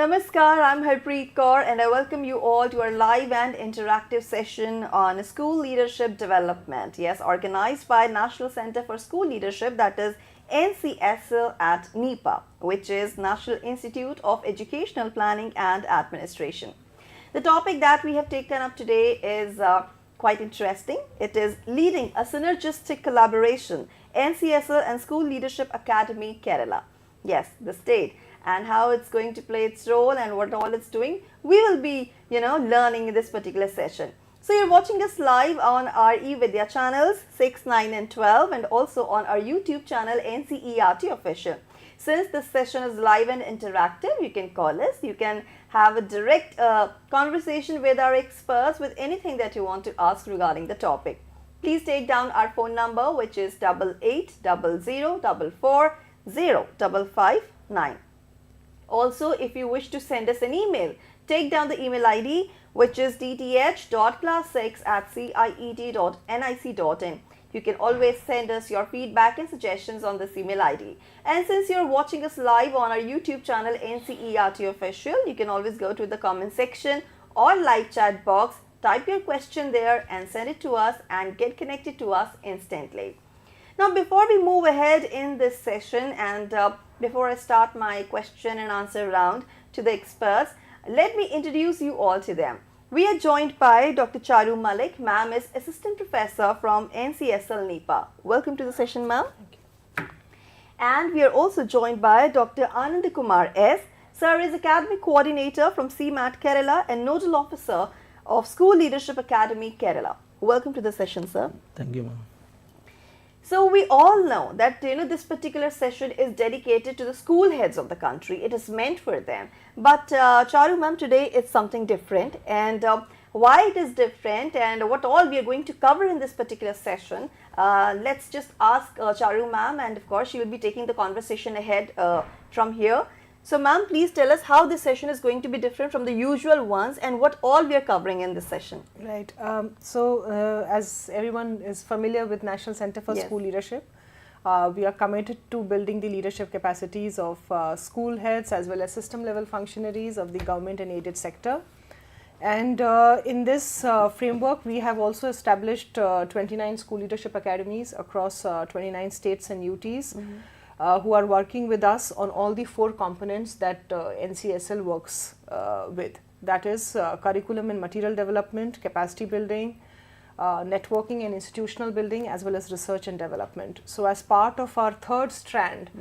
Namaskar, I'm Harpreet Kaur and I welcome you all to our live and interactive session on school leadership development. Yes, organized by National Center for School Leadership, that is NCSL at NIEPA, which is National Institute of Educational Planning and Administration. The topic that we have taken up today is quite interesting. It is leading a synergistic collaboration, NCSL and School Leadership Academy Kerala. Yes, the state, and how it's going to play its role and what all it's doing, we will be, learning in this particular session. So you're watching us live on our eVidya channels 6, 9 and 12 and also on our YouTube channel ncertofficial. Since this session is live and interactive, you can call us, you can have a direct conversation with our experts with anything that you want to ask regarding the topic. Please take down our phone number, which is 8800440559. Also, if you wish to send us an email, take down the email ID, which is dth.class6@ciet.nic.in. You can always send us your feedback and suggestions on this email ID. And since you're watching us live on our YouTube channel ncertofficial, you can always go to the comment section or live chat box, type your question there and send it to us and get connected to us instantly. Now, before we move ahead in this session and before I start my question and answer round to the experts, let me introduce you all to them. We are joined by Dr. Charu Malik. Ma'am is Assistant Professor from NCSL NIEPA. Welcome to the session, ma'am. Thank you. And we are also joined by Dr. Anand Kumar S. Sir is Academic Coordinator from CMAT Kerala and Nodal Officer of School Leadership Academy Kerala. Welcome to the session, sir. Thank you, ma'am. So we all know that this particular session is dedicated to the school heads of the country. It is meant for them. But Charu ma'am, today it's something different. And why it is different and what all we are going to cover in this particular session, let's just ask Charu ma'am, and of course she will be taking the conversation ahead from here. So ma'am, please tell us how this session is going to be different from the usual ones and what all we are covering in this session. Right. As everyone is familiar with National Center for School Leadership, we are committed to building the leadership capacities of school heads as well as system level functionaries of the government and aided sector. And in this framework, we have also established 29 school leadership academies across 29 states and UTs. Who are working with us on all the 4 components that NCSL works with. That is curriculum and material development, capacity building, networking and institutional building, as well as research and development. So as part of our third strand,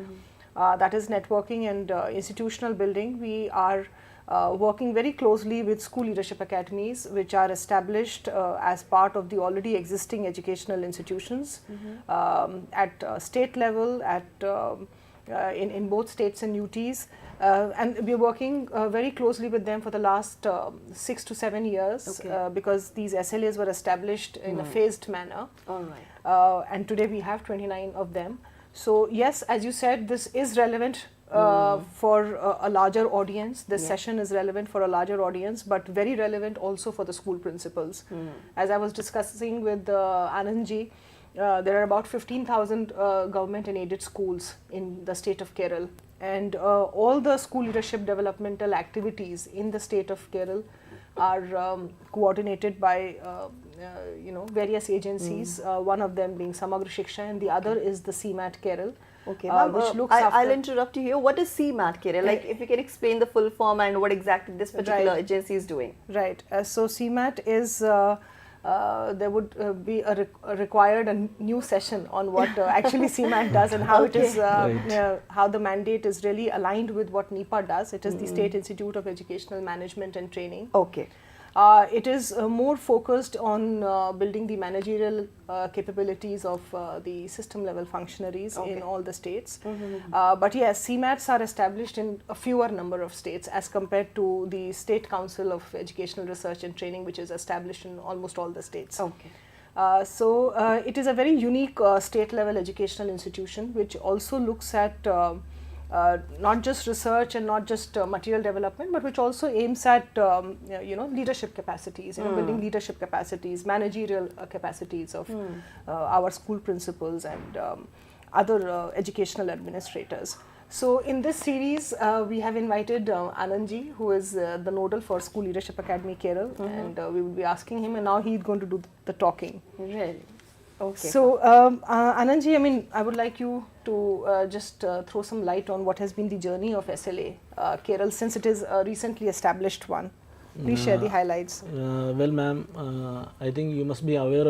that is networking and institutional building, we are working very closely with school leadership academies, which are established as part of the already existing educational institutions at state level, in both states and UTs. And we are working very closely with them for the last 6 to 7 years because these SLAs were established in a phased manner. All right. And today we have 29 of them. So yes, as you said, this is relevant for a larger audience. This session is relevant for a larger audience, but very relevant also for the school principals. As I was discussing with Anandji, there are about 15,000 government and aided schools in the state of Kerala, and all the school leadership developmental activities in the state of Kerala are coordinated by various agencies, one of them being Samagra Shiksha and the other is the CMAT Kerala. Okay, which looks I'll interrupt you here. What is CMAT Kerala? Like, if you can explain the full form and what exactly this particular agency is doing. Right. So CMAT is, there would be a required new session on what actually CMAT does and how it is, how the mandate is really aligned with what NIEPA does. It is the State Institute of Educational Management and Training. Okay. It is more focused on building the managerial capabilities of the system level functionaries in all the states. But yes, CMATs are established in a fewer number of states as compared to the State Council of Educational Research and Training, which is established in almost all the states. Okay. It is a very unique state level educational institution which also looks at not just research and not just material development, but which also aims at leadership capacities, building leadership capacities, managerial capacities of our school principals and other educational administrators. So in this series, we have invited Anandji, who is the nodal for School Leadership Academy Kerala, and we will be asking him, and now he's going to do the talking. Really? Okay. So Anandji, I mean, I would like you to just throw some light on what has been the journey of SLA Kerala since it is a recently established one. Please share the highlights. Well, ma'am, I think you must be aware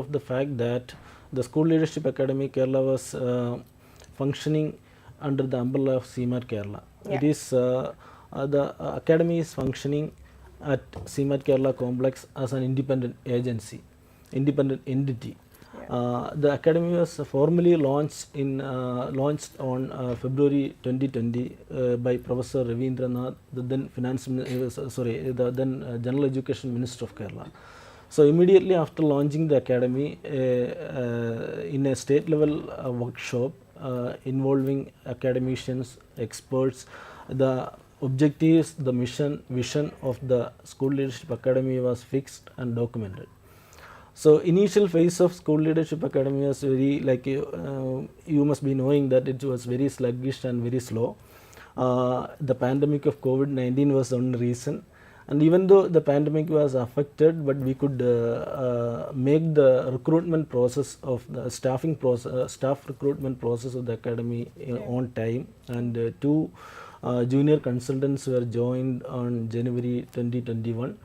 of the fact that the School Leadership Academy Kerala was functioning under the umbrella of CMAT Kerala. Yeah. It is the academy is functioning at CMAT Kerala complex as an independent agency, independent entity. Yeah. The academy was formally launched on February 2020 by Professor Ravindranath, the then the then General Education Minister of Kerala. So immediately after launching the academy, in a state level workshop involving academicians, experts, the objectives, the mission, vision of the School Leadership Academy was fixed and documented. So initial phase of School Leadership Academy was very, like you must be knowing that it was very sluggish and very slow. The pandemic of COVID-19 was one reason, and even though the pandemic was affected, but we could make the recruitment process of the staff recruitment process of the academy on time, and two junior consultants were joined on January 2021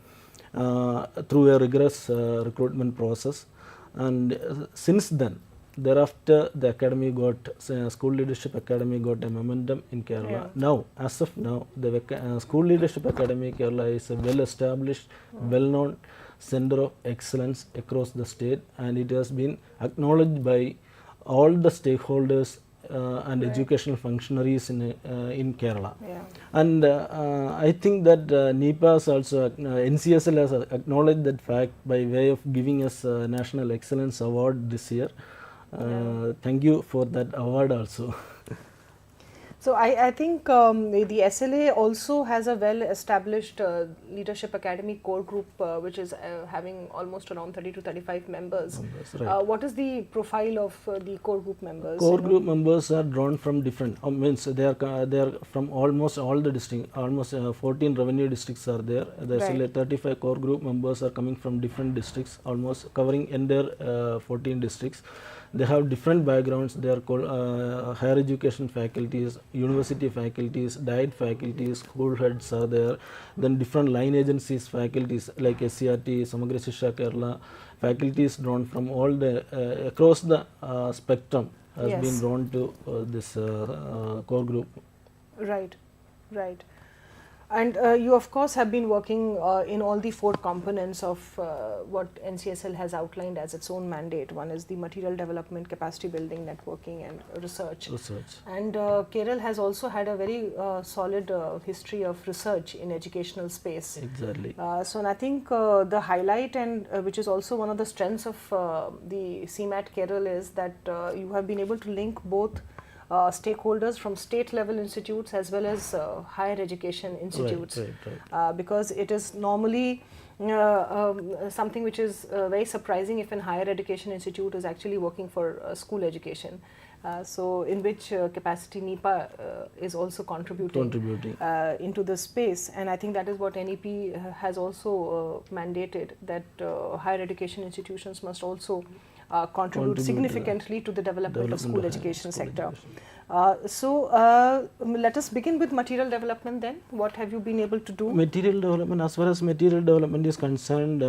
through a rigorous recruitment process. And since then, thereafter, the academy got, School Leadership Academy got a momentum in Kerala. Yeah. Now, as of now, the School Leadership Academy Kerala is a well-established, well-known center of excellence across the state, and it has been acknowledged by all the stakeholders and educational functionaries in Kerala. Yeah. And I think that NIEPA has also, NCSL has acknowledged that fact by way of giving us a National Excellence Award this year. Thank you for that award also. So I think the SLA also has a well-established Leadership Academy core group, which is having almost around 30 to 35 members. Right. What is the profile of the core group members? Core group members are drawn from different, means they are from almost all the districts, almost 14 revenue districts are there. The Right. SLA 35 core group members are coming from different districts, almost covering entire 14 districts. They have different backgrounds. They are called higher education faculties, university faculties, diet faculties, school heads are there. Then different line agencies faculties like SCRT, Samagra Shiksha Kerala, faculties drawn from all the across the spectrum has Yes. been drawn to this core group. Right, right. And you of course have been working in all the four components of what NCSL has outlined as its own mandate. One is the material development, capacity building, networking and research. And Kerala has also had a very solid history of research in educational space. Exactly. So and I think the highlight and which is also one of the strengths of the CMAT Kerala is that you have been able to link both stakeholders from state level institutes as well as higher education institutes, Right. because it is normally something which is very surprising if an higher education institute is actually working for school education. So in which capacity NIEPA is also contributing into this space, and I think that is what NEP has also mandated, that higher education institutions must also contribute significantly to the development of school education sector. So let us begin with material development then. What have you been able to do? Material development, as far as material development is concerned,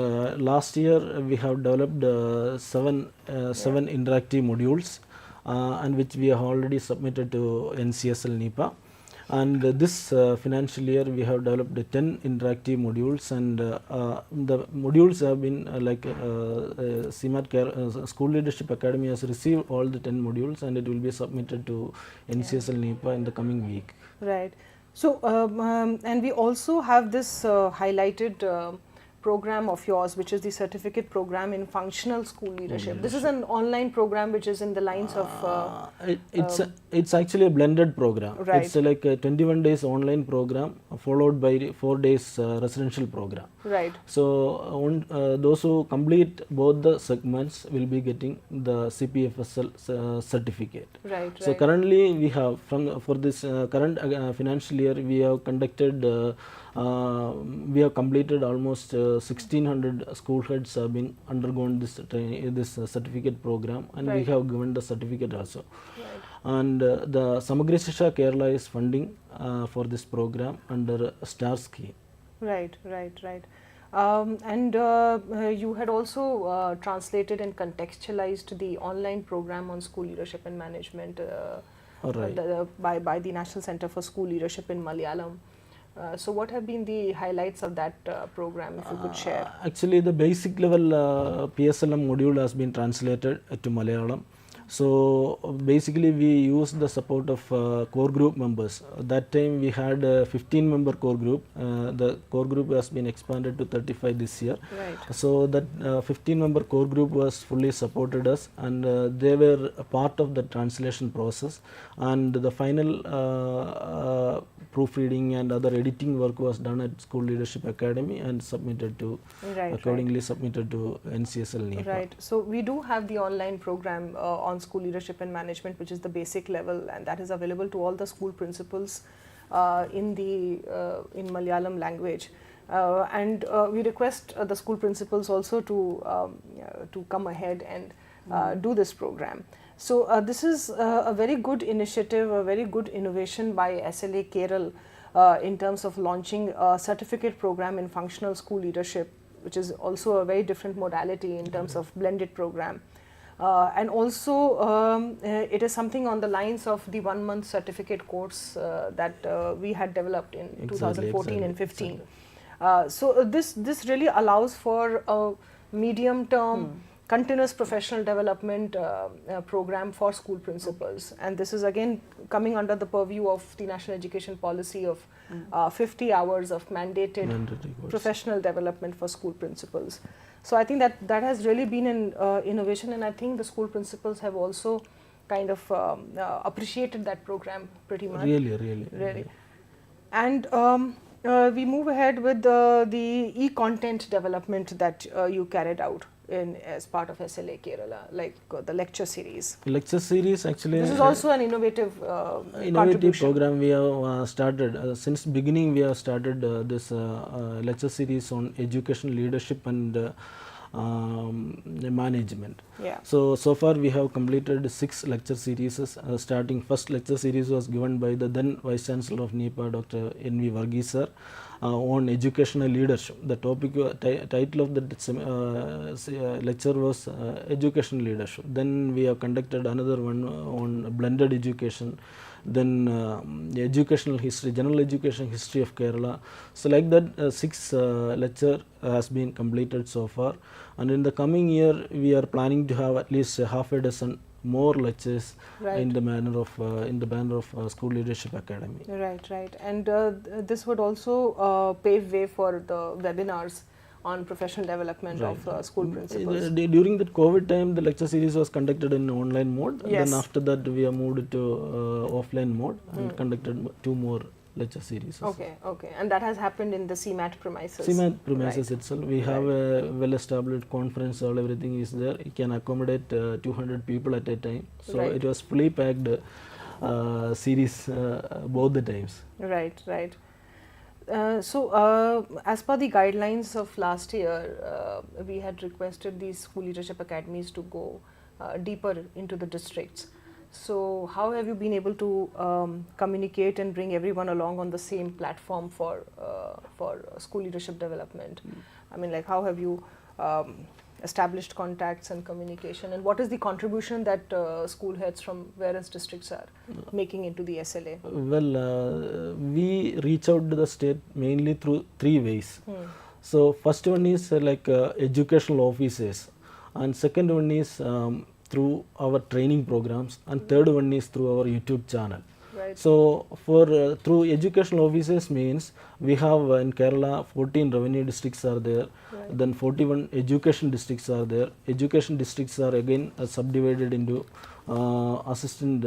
last year we have developed seven interactive modules, and which we have already submitted to NCSL NIEPA. And this financial year we have developed 10 interactive modules, and the modules have been CMAT School Leadership Academy has received all the 10 modules, and it will be submitted to NCSL NIEPA in the coming week. Right. So and we also have this highlighted program of yours, which is the certificate program in functional school leadership. This is an online program which is in the lines of it's actually a blended program. Right. It's like a 21 days online program followed by 4 days residential program. right. So those who complete both the segments will be getting the CPFSL certificate. Right. So currently we have for this current financial year we have conducted we have completed almost 1600 school heads have been undergone this certificate program, and we Right. have given the certificate also. Right. And the SLA Kerala is funding for this program under STAR scheme. Right. And you had also translated and contextualized the online program on school leadership and management Right. by the National Center for School Leadership in Malayalam. So what have been the highlights of that program, if you could share? Actually, the basic level PSLM module has been translated to Malayalam. So basically we used the support of core group members. That time we had a 15-member core group. The core group has been expanded to 35 this year. Right. So that 15-member core group was fully supported us, and they were a part of the translation process, and the final proofreading and other editing work was done at School Leadership Academy and submitted to accordingly submitted to NCSL NIEPA. Right. So we do have the online program on school leadership and management, which is the basic level, and that is available to all the school principals in Malayalam language. And we request the school principals also to come ahead and do this program. So this is a very good initiative, a very good innovation by SLA Kerala in terms of launching a certificate program in functional school leadership, which is also a very different modality in terms of blended program. And also it is something on the lines of the 1-month certificate course that we had developed in 2014 and 15. So this really allows for a medium term continuous professional development program for school principals, and this is again coming under the purview of the National Education Policy of 50 hours of mandated professional development for school principals. So I think that has really been an innovation, and I think the school principals have also kind of appreciated that program pretty much. Really. And we move ahead with the e-content development that you carried out as part of SLA Kerala, like the lecture series. Lecture series actually. This is also an innovative program we have started. Since beginning we have started this lecture series on education, leadership and management. Yeah. So far we have completed 6 lecture series. Starting first lecture series was given by the then Vice Chancellor of NIEPA, Dr. N.V. Varghese sir, on educational leadership. The topic title of the lecture was educational leadership. Then we have conducted another one on blended education, then educational history, general education history of Kerala. So like that 6 lecture has been completed so far, and in the coming year we are planning to have at least half a dozen more lectures in the manner of School Leadership Academy. Right. And this would also pave way for the webinars on professional development of school principals. During the COVID time, the lecture series was conducted in online mode. Yes. Then after that, we have moved to offline mode and conducted 2 more lecture series. Okay. And that has happened in the CMAT premises. CMAT premises itself. We have a well-established conference hall. Everything is there. It can accommodate 200 people at a time. So it was fully packed series both the times. Right. So as per the guidelines of last year, we had requested these school leadership academies to go deeper into the districts. So how have you been able to communicate and bring everyone along on the same platform for school leadership development? I mean, like, how have you established contacts and communication, and what is the contribution that school heads from various districts are making into the SLA? Well, we reach out to the state mainly through 3 ways. So first one is educational officers, and second one is through our training programs, and third one is through our YouTube channel. Right. So for through educational offices means we have in Kerala 14 revenue districts are there, Right. then 41 education districts are there. Education districts are again subdivided into assistant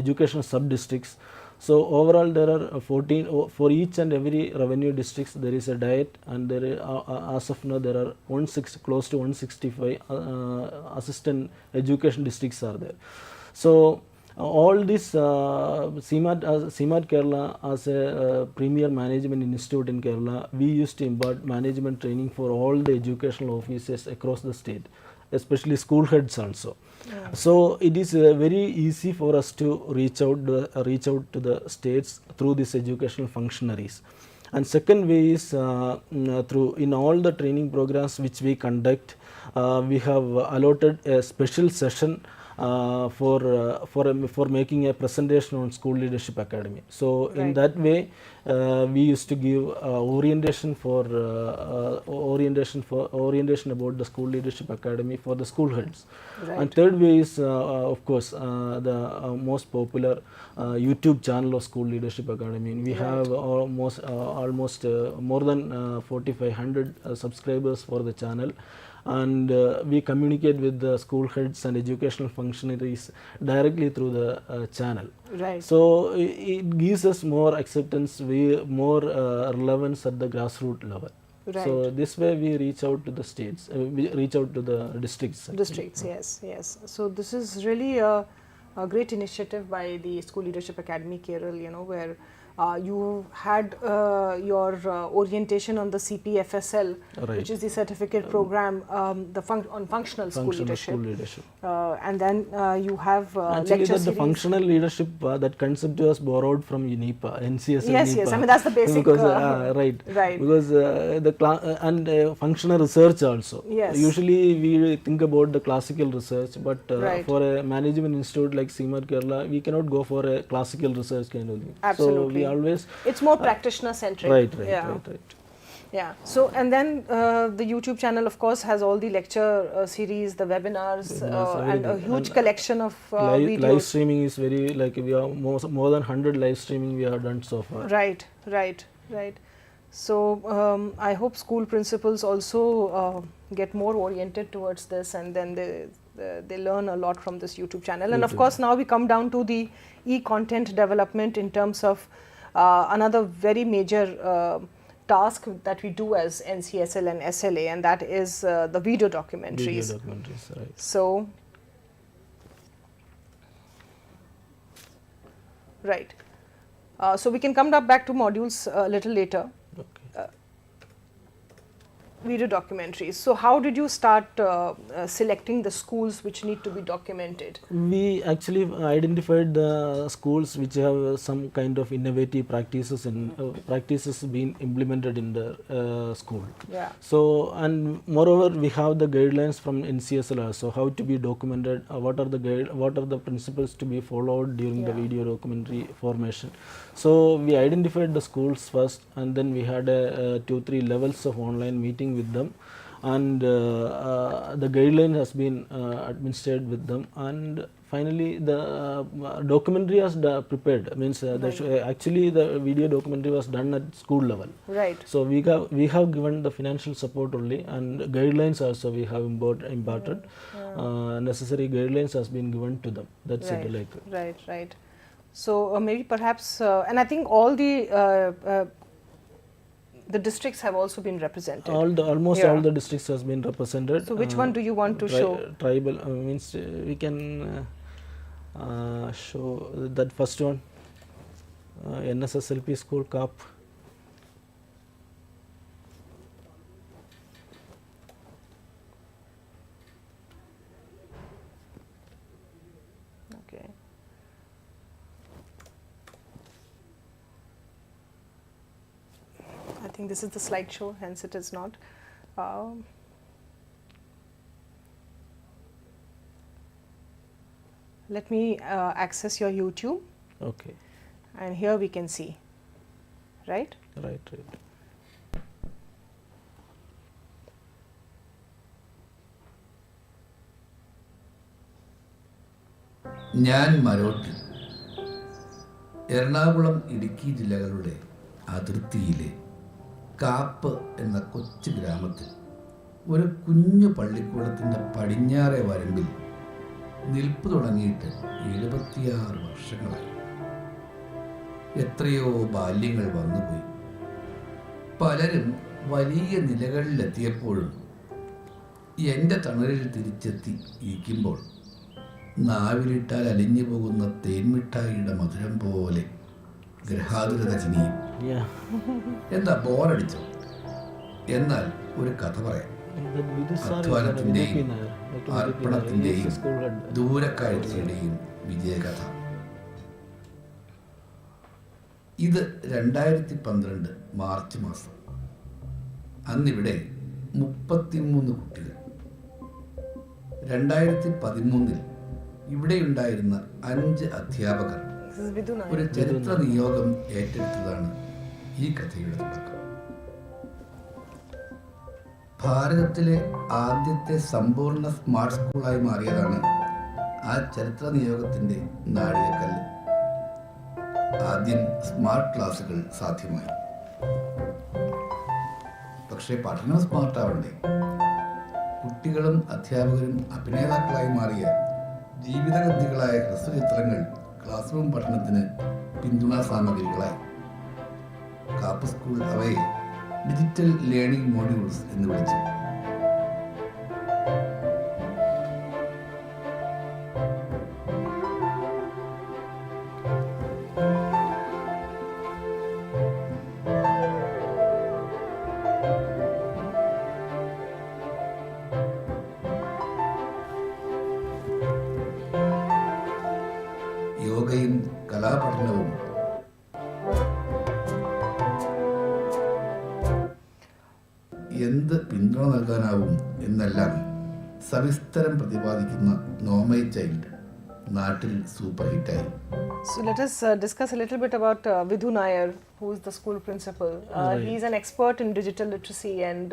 education sub districts. So overall there are 14 for each and every revenue districts there is a diet, and there is, as of now there are close to 165 assistant education districts are there. So all this CMAT Kerala as a premier management institute in Kerala, we used to impart management training for all the educational officers across the state, especially school heads also. Yeah. So it is very easy for us to reach out to the states through these educational functionaries. And second way is through in all the training programs which we conduct, we have allotted a special session for making a presentation on School Leadership Academy. So in Right. that way, we used to give orientation about the School Leadership Academy for the school heads. Right. And third way is of course the most popular YouTube channel of School Leadership Academy. We Right. have almost more than 4,500 subscribers for the channel. And we communicate with the school heads and educational functionaries directly through the channel. Right. So it gives us more acceptance, more relevance at the grassroots level. Right. So this way we reach out to the states, we reach out to the districts. actually. Districts, yes, yes. So this is really a great initiative by the School Leadership Academy, Kerala, where you had your orientation on the CPFSL, Right. which is the certificate program, on functional school leadership. And then you have Actually, lecture the series. functional leadership, that concept was borrowed from NIEPA, NCSL. Yes, NIEPA. yes. I mean, that's the basic. Because right, Right. because and functional research also. Yes. Usually we think about the classical research, but Right. for a management institute like CMAT Kerala, we cannot go for a classical research kind of thing. Absolutely. So we always It's more practitioner centric. right. Yeah. So, and then the YouTube channel, of course, has all the lecture series, the webinars, and a huge And collection of live videos. streaming is very, like, we are more than 100 live streaming we have done so far. Right, right, right. So, I hope school principals also get more oriented towards this, and then they learn a lot from this YouTube channel. And of course, now we come down to the e-content development in terms of another very major task that we do as NCSL and SLA, and that is the video documentaries. Video documentaries, right. So, right. So we can come back to modules a little later. Okay. Video documentaries. So how did you start selecting the schools which need to be documented? We actually identified the schools which have some kind of innovative practices and practices being implemented in the school. Yeah. So, and moreover, we have the guidelines from NCSL also, how to be documented, what are the principles to be followed during the video documentary formation. So we identified the schools first, and then we had 2-3 levels of online meeting with them, and the guideline has been administered with them, and finally the documentary was prepared. Means actually the video documentary was done at school level. Right. So we have given the financial support only, and guidelines also we have imparted. Necessary guidelines has been given to them. That's Right. it. Like. Right. So maybe perhaps, and I think all the districts have also been represented. Almost all the districts has been represented. So which one do you want to show? Tribal means we can show that first one, NSSLP school CAP. Okay. I think this is the slideshow, hence it is not. Let me access your YouTube. Okay. And here we can see, right? Right. ഞാൻ മനോട്ട് എറണാകുളം ഇടുക്കി ജില്ലകളുടെ അതിർത്തിയിലെ കാപ്പ് എന്ന കൊച്ചു ഗ്രാമത്തിൽ ഒരു കുഞ്ഞു പള്ളിക്കൂടത്തിൻ്റെ പടിഞ്ഞാറേ വരമ്പിൽ നിൽപ്പ് തുടങ്ങിയിട്ട് 76 വർഷങ്ങളായി. എത്രയോ ബാല്യങ്ങൾ വന്നുപോയി. പലരും വലിയ നിലകളിലെത്തിയപ്പോഴും എൻ്റെ തണലിൽ തിരിച്ചെത്തി ഇരിക്കുമ്പോൾ നാവിലിട്ടാൽ അലിഞ്ഞു പോകുന്ന തേൻമിഠായിയുടെ മധുരം പോലെ ഗ്രഹാതുരത ചിനിയും. എന്താ ബോറടിച്ചോ? എന്നാൽ ഒരു കഥ പറയാം. അധ്വാനത്തിൻ്റെയും അർപ്പണത്തിൻ്റെയും ദൂരക്കാഴ്ചയുടെയും വിജയകഥ. ഇത് 2012 മാർച്ച് മാസം. അന്നിവിടെ 33 കുട്ടികൾ. 2013 ഇവിടെയുണ്ടായിരുന്ന 5 അധ്യാപകർ ഒരു ചരിത്ര നിയോഗം ഏറ്റെടുത്തതാണ് ഈ കഥയുടെ തുടക്കം. ഭാരതത്തിലെ ആദ്യത്തെ സമ്പൂർണ്ണ സ്മാർട്ട് സ്കൂളായി മാറിയതാണ് ആ ചരിത്ര നിയോഗത്തിൻ്റെ നാഴികക്കല്ല്. ആദ്യം സ്മാർട്ട് ക്ലാസുകൾ സാധ്യമായി. പക്ഷേ പഠനം സ്മാർട്ടാവണ്ടേ? കുട്ടികളും അധ്യാപകരും അഭിനേതാക്കളായി മാറിയ ജീവിതഗന്ധികളായ ഹ്രസ്വചിത്രങ്ങൾ ക്ലാസ് റൂം പഠനത്തിന് പിന്തുണാ സാമഗ്രികളായി. കാപ്പ് സ്കൂൾ അവയെ ഡിജിറ്റൽ ലേണിംഗ് മോഡ്യൂൾസ് എന്ന് വിളിച്ചു. യോഗയും കലാപഠനവും എന്ത് പിന്തുണ നൽകാനാവും എന്നെല്ലാം സവിസ്തരം പ്രതിപാദിക്കുന്ന നോമൈ ചൈൽഡ് നാട്ടിൽ സൂപ്പർ ഹിറ്റായി. So let us discuss a little bit about Vidhu Nair, who is the school principal. He is an expert in digital literacy and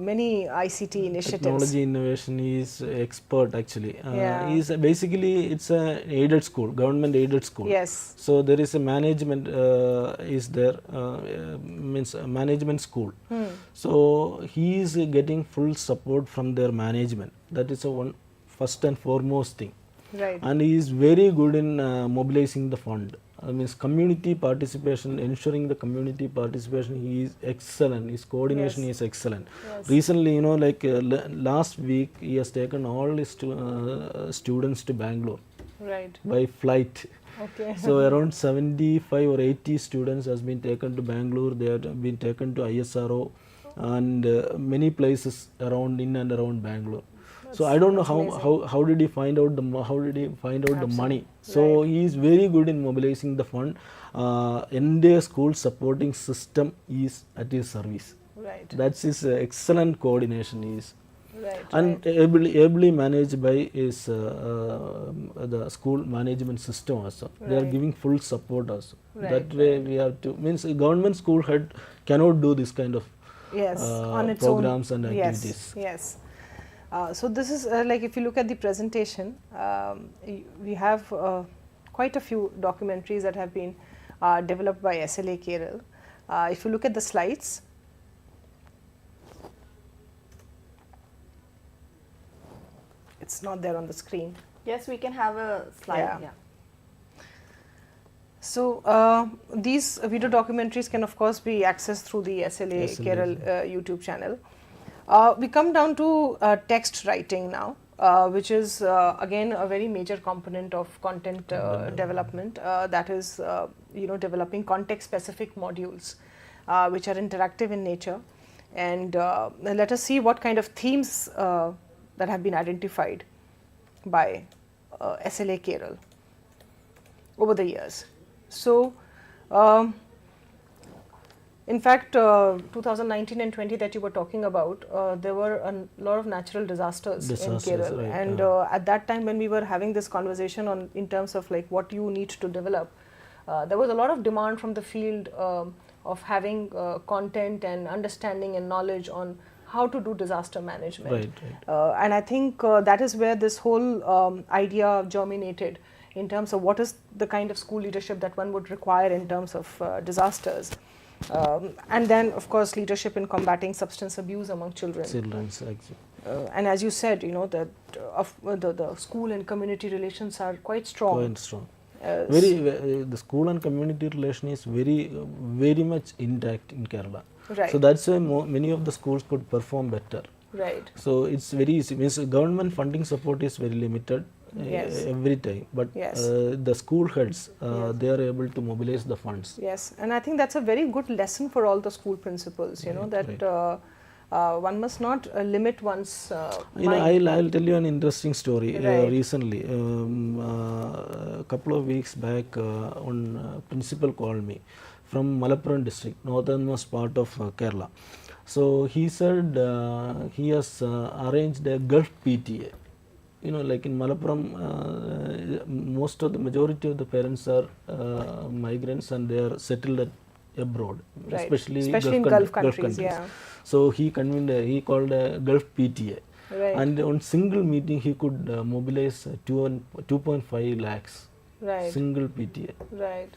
many ICT initiatives. Technology innovation, he is expert actually. He is basically, it's a aided school, government aided school. Yes. So there is a management is there, means a management school. So he is getting full support from their management. That is a one first and foremost thing. Right. And he is very good in mobilizing the fund. Means community participation, ensuring the community participation, he is excellent. His coordination is excellent. Recently, you know, like last week, he has taken all his students to Bangalore. Right. By flight. Okay. So around 75 or 80 students has been taken to Bangalore. They have been taken to ISRO and many places around in and around Bangalore. So I don't know how did he find out the money. So he is very good in mobilizing the fund. Entire school supporting system is at his service. Right. That's his excellent coordination is. Right. And ably managed by his the school management system also. They are giving full support also. That way we have to, means government school head cannot do this kind of on its programs own. and activities. Yes. So this is like, if you look at the presentation, we have quite a few documentaries that have been developed by SLA Kerala. If you look at the slides, it's not there on the screen. Yes, we can have a slide. Yeah. So these video documentaries can of course be accessed through the SLA Kerala YouTube channel. We come down to text writing now, which is again a very major component of content development. That is, developing context-specific modules, which are interactive in nature. And let us see what kind of themes that have been identified by SLA Kerala over the years. So, in fact, 2019 and 20 that you were talking about, there were a lot of natural disasters in Kerala. Right, and at that time when we were having this conversation on in terms of like what you need to develop, there was a lot of demand from the field of having content and understanding and knowledge on how to do disaster management. Right. And I think that is where this whole idea germinated in terms of what is the kind of school leadership that one would require in terms of disasters. And then, of course, leadership in combating substance abuse among children. And as you said, that the school and community relations are quite strong. Quite strong. The school and community relation is very much intact in Kerala. Right. So that's why many of the schools could perform better. Right. So it's very easy. Means government funding support is very limited every time, but the school heads they are able to mobilize the funds. Yes, and I think that's a very good lesson for all the school principals. That one must not limit one's mind. I'll tell you an interesting story. Right. Recently, a couple of weeks back, one principal called me from Malappuram district, northernmost part of Kerala. So he said he has arranged a Gulf PTA. Like in Malappuram, majority of the parents are migrants and they are settled abroad, right. especially in Gulf countries. Yeah. So he called a Gulf PTA, right. and on single meeting he could mobilize 2.5 lakhs. Right. Single PTA. Right.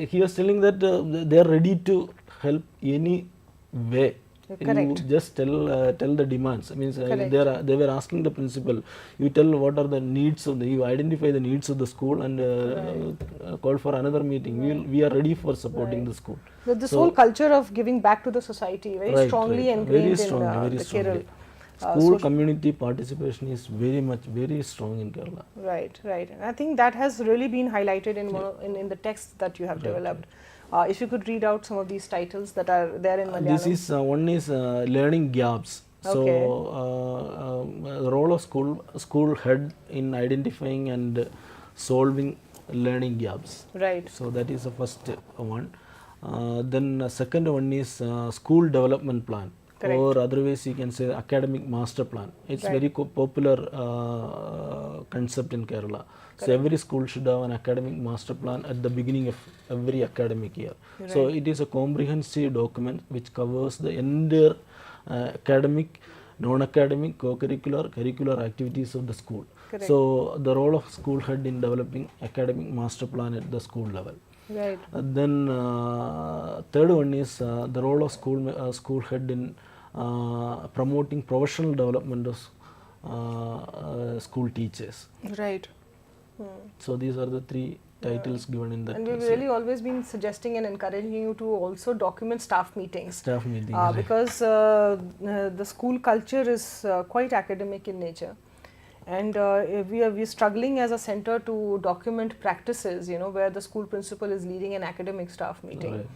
He was telling that they are ready to help any way. Correct. You just tell the demands. I mean, they were asking the principal. You tell what are the needs you identify the needs of the school and call for another meeting. We are ready for supporting the school. This whole culture of giving back to the society very strongly ingrained in the Kerala. School community participation is very strong in Kerala. Right. And I think that has really been highlighted in the text that you have developed. If you could read out some of these titles that are there in Malayalam. This is one is learning gaps. Okay. So the role of school head in identifying and solving learning gaps. Right. So that is the first one. Then second one is school development plan. Correct. Or otherwise you can say academic master plan. It's very popular concept in Kerala. So every school should have an academic master plan at the beginning of every academic year. Right. So it is a comprehensive document which covers the entire academic, non-academic, co-curricular, curricular activities of the school. Correct. So the role of school head in developing academic master plan at the school level. Right. Then third one is the role of school head in promoting professional development of school teachers. Right. So these are the three titles given in that. And we've really always been suggesting and encouraging you to also document staff meetings. Because the school culture is quite academic in nature. And we are struggling as a center to document practices, where the school principal is leading an academic staff meeting.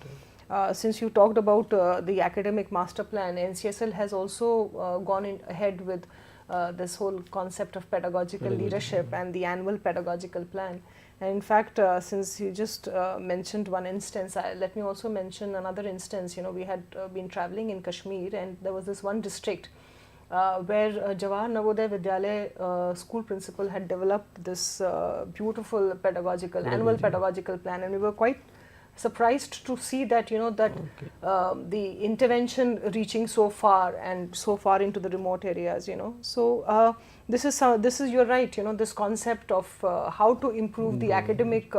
Right. Since you talked about the academic master plan, NCSL has also gone ahead with this whole concept of pedagogical leadership and the annual pedagogical plan. And in fact, since you just mentioned one instance, let me also mention another instance. We had been traveling in Kashmir, and there was this one district where Jawahar Navodaya Vidyalaya school principal had developed this beautiful annual pedagogical plan, and we were quite surprised to see that the intervention reaching so far into the remote areas. So this is you're right. This concept of how to improve the academic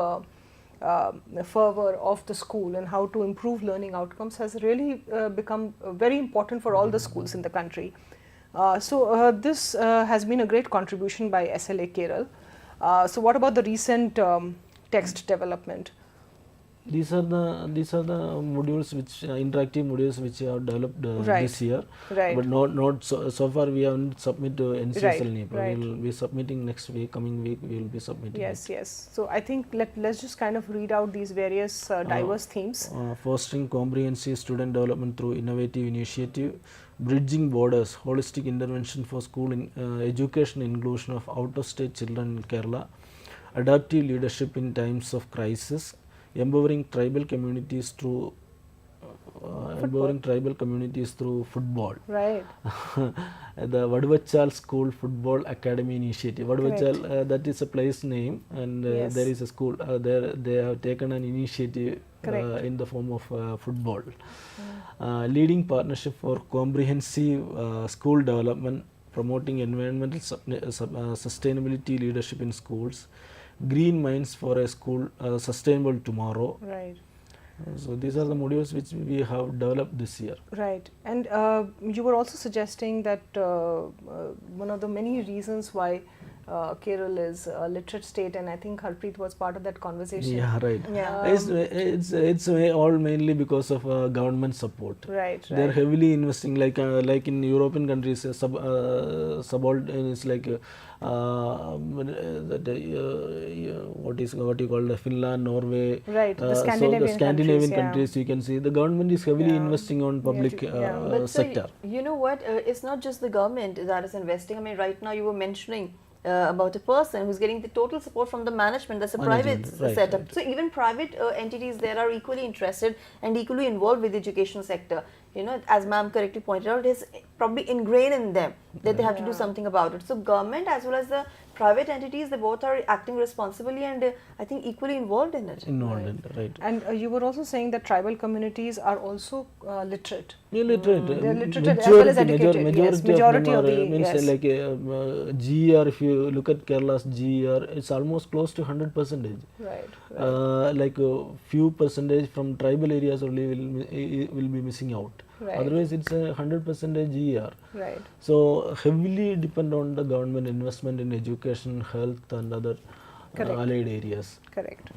fervor of the school and how to improve learning outcomes has really become very important for all the schools in the country. So this has been a great contribution by SLA Kerala. So what about the recent text development? These are the modules interactive modules which we have developed this year. Right. But not so far we haven't submitted to NCSL NIEPA. Right. We will be submitting coming week we will be submitting. Yes. So I think let's just kind of read out these various diverse themes. Fostering comprehensive student development through innovative initiative, bridging borders, holistic intervention for school education inclusion of out-of-state children in Kerala, adaptive leadership in times of crisis, empowering tribal communities through football. Right. The Vaduvachal School Football Academy Initiative. Vaduvachal, that is a place name, and there is a school. They have taken an initiative in the form of football. Leading partnership for comprehensive school development promoting environmental sustainability leadership in schools, green minds for a school sustainable tomorrow. Right. So these are the modules which we have developed this year. Right. And you were also suggesting that one of the many reasons why Kerala is a literate state, and I think Harpreet was part of that conversation. Yeah, right. Yeah. It's all mainly because of government support. Right. They're Right. heavily investing, like in European countries, it's like what you call the Finland, Norway, Right, the so Scandinavian Scandinavian countries, countries, you can see the government is heavily Yeah. investing on public But so sector. you know what? It's not just the government that is investing. I mean, right now you were mentioning about a person who's getting the total support from the management. That's a private Right, setup. right. So even private entities there are equally interested and equally involved with the education sector. You know, as ma'am correctly pointed out, it is probably ingrained in them that they have to do something about it. So government as well as the private entities, they both are acting responsibly and I think equally involved in it. Involved in, right. And you were also saying that tribal communities are also literate. Illiterate. They're literate as well as educated. Yes, majority of of them the- are, means yes. like GER, if you look at Kerala's GER, it's almost close to 100%. Right. Like a few percentage from tribal areas only will be missing out. Right. Otherwise, it's a 100% GER. Right. So heavily depend on the government investment in education, health, and other Correct. allied areas. Correct.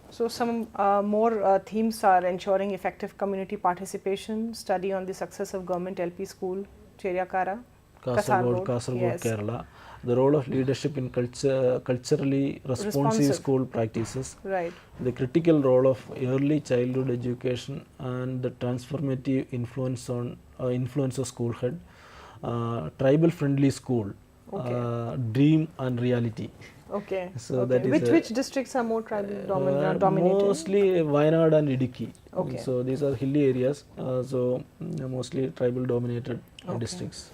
So some more themes are ensuring effective community participation, study on the success of government LP school, Cheryakara, Kasaragod, yes. Kerala. The role of leadership in culturally responsive school practices. Right. The critical role of early childhood education and the transformative influence of school head. Tribal friendly school. Dream and reality. Okay. So okay. that is which districts are more tribal dominated? Mostly Wayanad and Idukki. Okay. So these are hilly areas. So mostly tribal dominated districts.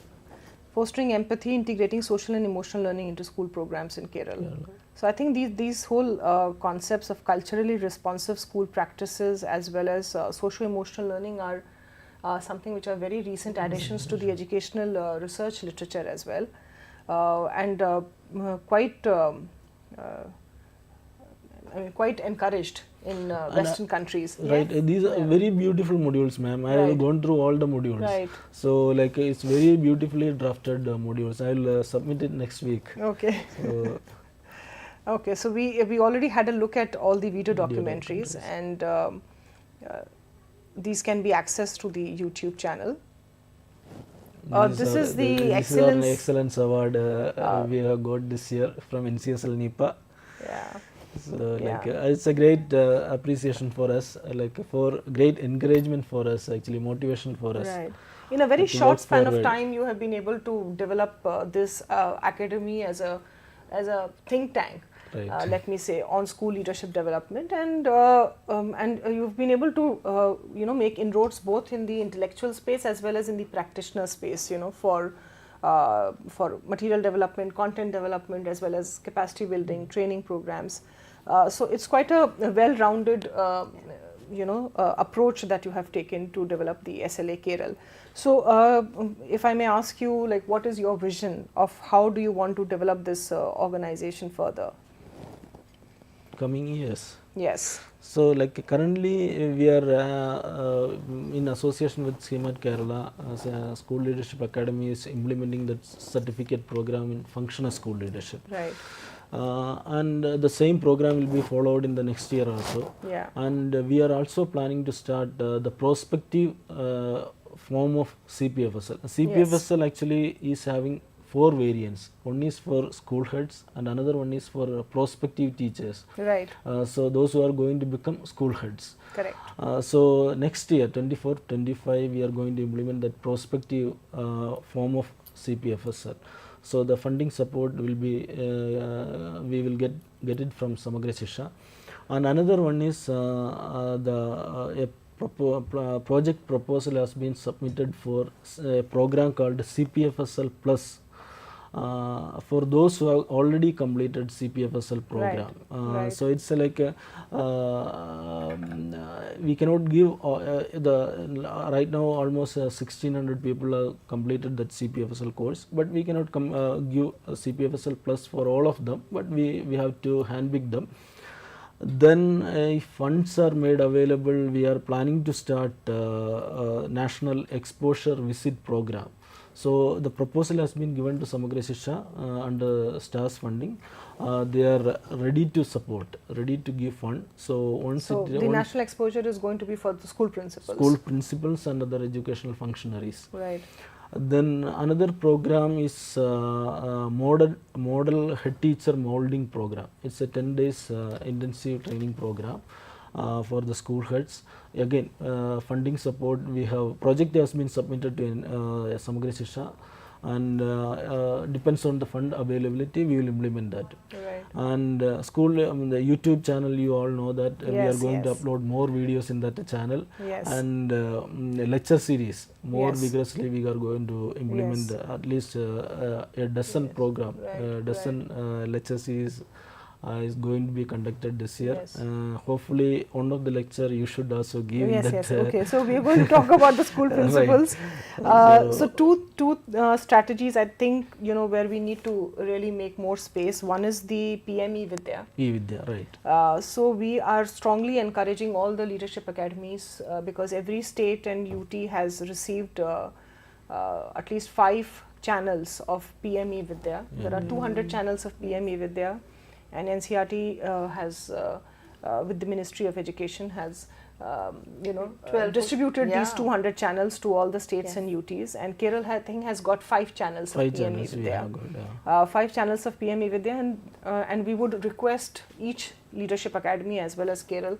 Fostering empathy, integrating social and emotional learning into school programs in Kerala. So I think these whole concepts of culturally responsive school practices as well as socio-emotional learning are something which are very recent additions to the educational research literature as well, and quite quite encouraged in Western countries. Right, these are very beautiful modules, ma'am. I have Right. gone through all the modules. Right. So like it's very beautifully drafted modules. I will submit it next week. Okay. So Okay, so we already had a look at all the video documentaries, and these can be accessed through the YouTube channel. This is the excellence. Excellence award we have got this year from NCSL NIEPA. Yeah. So like it's a great appreciation for us, like for great encouragement for us, actually motivation for us. Right. In a very to short work span of forward. time, you have been able to develop this academy as a think tank. Right. Let me say, on school leadership development, and you've been able to make inroads both in the intellectual space as well as in the practitioner space, for material development, content development, as well as capacity building, training programs. So it's quite a well-rounded approach that you have taken to develop the SLA Kerala. So if I may ask you, like, what is your vision of how do you want to develop this organization further? Coming years. Yes. So like currently we are in association with SLA Kerala, as a School Leadership Academy is implementing the certificate program in functional school leadership. Right. And the same program will be followed in the next year also. Yeah. And we are also planning to start the prospective form of CPFSL. CPFSL actually is having 4 variants. One is for school heads and another one is for prospective teachers. Right. So those who are going to become school heads. Correct. So next year 24-25 we are going to implement that prospective form of CPFSL. So the funding support will be we will get it from Samagra Shisha. And another one is a project proposal has been submitted for a program called CPFSL Plus. for those who have already completed CPFSL program. Right. So it's like we cannot give right now almost 1600 people have completed that CPFSL course, but we cannot give a CPFSL plus for all of them, but we have to handpick them. Then if funds are made available, we are planning to start national exposure visit program. So the proposal has been given to Samagra Shiksha under STARS funding. They are ready to support, ready to give fund. So once the national exposure is going to be for the school principals. School principals and other educational functionaries. Right. Then another program is model head teacher molding program. It's a 10 days intensive training program for the school heads. Again, funding support, we have project has been submitted to Samagra Shiksha, and depends on the fund availability, we will implement that. Right. And school, the YouTube channel, you all know that we are going to upload more videos in that channel. Yes. And lecture series, more Yes. vigorously we are going to implement at least a dozen program, dozen lecture series is going to be conducted this year. Yes. Hopefully one of the lecture you should also give. Yes, that, yes. Okay, so we are going to talk about the school principals. So two strategies, I think, where we need to really make more space. One is the PM eVidya. eVidya, right. So we are strongly encouraging all the leadership academies because every state and UT has received at least 5 channels of PM eVidya. There are 200 channels of PM eVidya. And NCERT has, with the Ministry of Education, has distributed these 200 channels to all the states and UTs. And Kerala, I think, has got 5 channels of PM eVidya. 5 channels of PM eVidya, and we would request each leadership academy as well as Kerala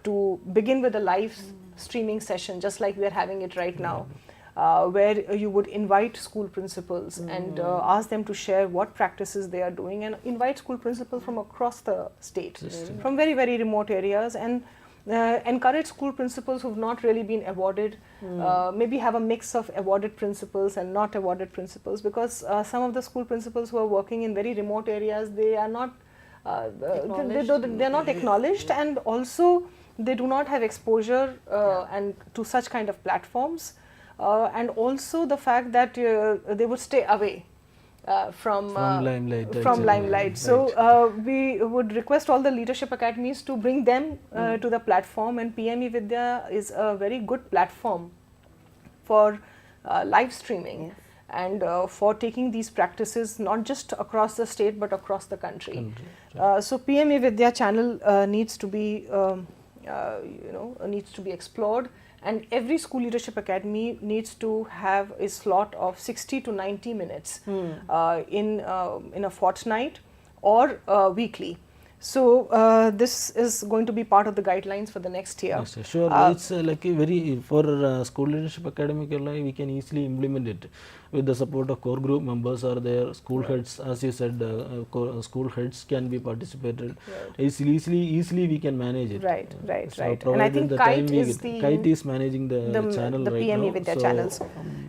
to begin with a live streaming session, just like we are having it right now. Where you would invite school principals and ask them to share what practices they are doing, and invite school principals from across the state, from very, very remote areas, and encourage school principals who have not really been awarded, maybe have a mix of awarded principals and not awarded principals, because some of the school principals who are working in very remote areas, they are not they're not acknowledged, and also they do not have exposure and to such kind of platforms. And also the fact that they would stay away from limelight. So we would request all the leadership academies to bring them to the platform, and PM eVidya is a very good platform for live streaming and for taking these practices not just across the state but across the country. So PM eVidya channel needs to be explored. And every school leadership academy needs to have a slot of 60 to 90 minutes in a fortnight or weekly. So this is going to be part of the guidelines for the next year. Yes, sure. It's like a very, for school leadership academy Kerala, we can easily implement it with the support of core group members or their school heads. As you said, school heads can be participated. Easily we can manage it. Right. So And I think Kite is managing the channel the right PM now. eVidya channels.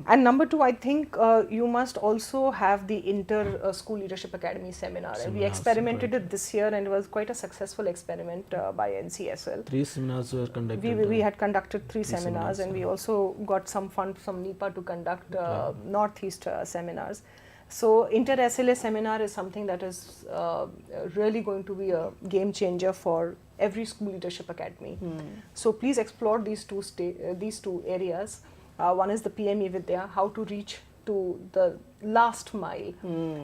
And number 2, I think you must also have the inter school leadership academy seminar. And we experimented it this year, and it was quite a successful experiment by NCSL. 3 seminars were conducted. We had conducted 3 seminars, and we also got some fund from NIEPA to conduct Northeast seminars. So inter SLA seminar is something that is really going to be a game changer for every school leadership academy. So please explore these two areas. One is the PM eVidya, how to reach to the last mile,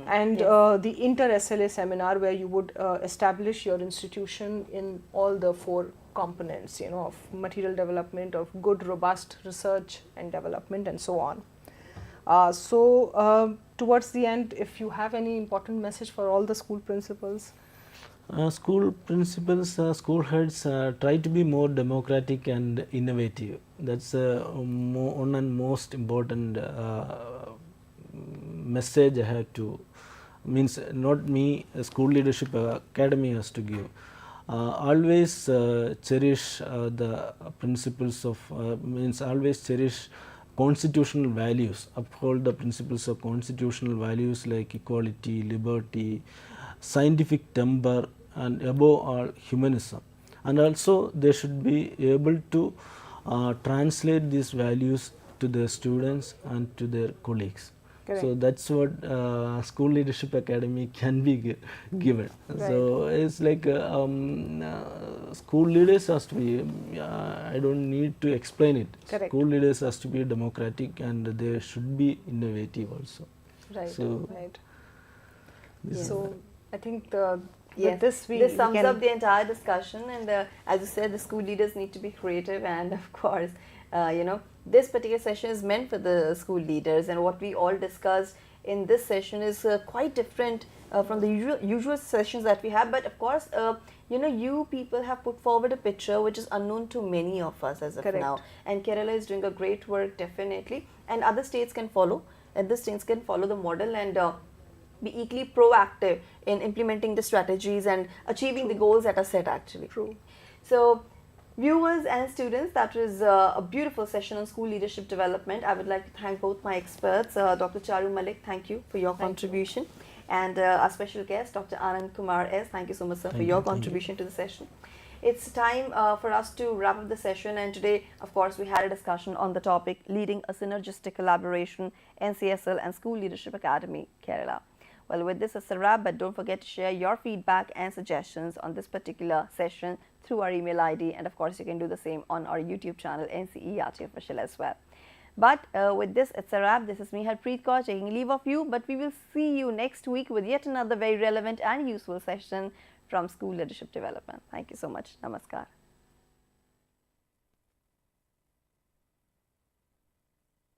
and the inter SLA seminar, where you would establish your institution in all the 4 components, of material development, of good robust research and development, and so on. Towards the end, if you have any important message for all the school principals. School principals, school heads try to be more democratic and innovative. That's one and most important message I have to, means not me, school leadership academy has to give. Always cherish the principles of, means always cherish constitutional values, uphold the principles of constitutional values like equality, liberty, scientific temper, and above all humanism. And also they should be able to translate these values to their students and to their colleagues. Correct. So that's what School Leadership Academy can be given. Right. So it's like school leaders has to be, I don't need to explain it. Correct. School leaders has to be democratic and they should be innovative also. Right. So, Right. this So I think Yes, with this we sums can up the entire discussion, and as you said, the school leaders need to be creative, and of course, this particular session is meant for the school leaders, and what we all discussed in this session is quite different from the usual sessions that we have. But of course, you people have put forward a picture which is unknown to many of us as of Correct. now, and Kerala is doing a great work definitely, and other states can follow, the model and be equally proactive in implementing the strategies and achieving the goals that are set actually. True. So, viewers and students, that was a beautiful session on school leadership development. I would like to thank both my experts, Dr. Charu Malik, thank you for your contribution, and our special guest, Dr. Anand Kumar S. Thank you so much, sir, for your contribution to the session. It's time for us to wrap up the session, and today, of course, we had a discussion on the topic leading a synergistic collaboration, NCSL and School Leadership Academy, Kerala. Well, with this, it's a wrap, but don't forget to share your feedback and suggestions on this particular session through our email ID, and of course, you can do the same on our YouTube channel, ncertofficial as well. But with this, it's a wrap. This is me, Harpreet Kaur, taking leave of you, but we will see you next week with yet another very relevant and useful session from School Leadership Development. Thank you so much. Namaskar.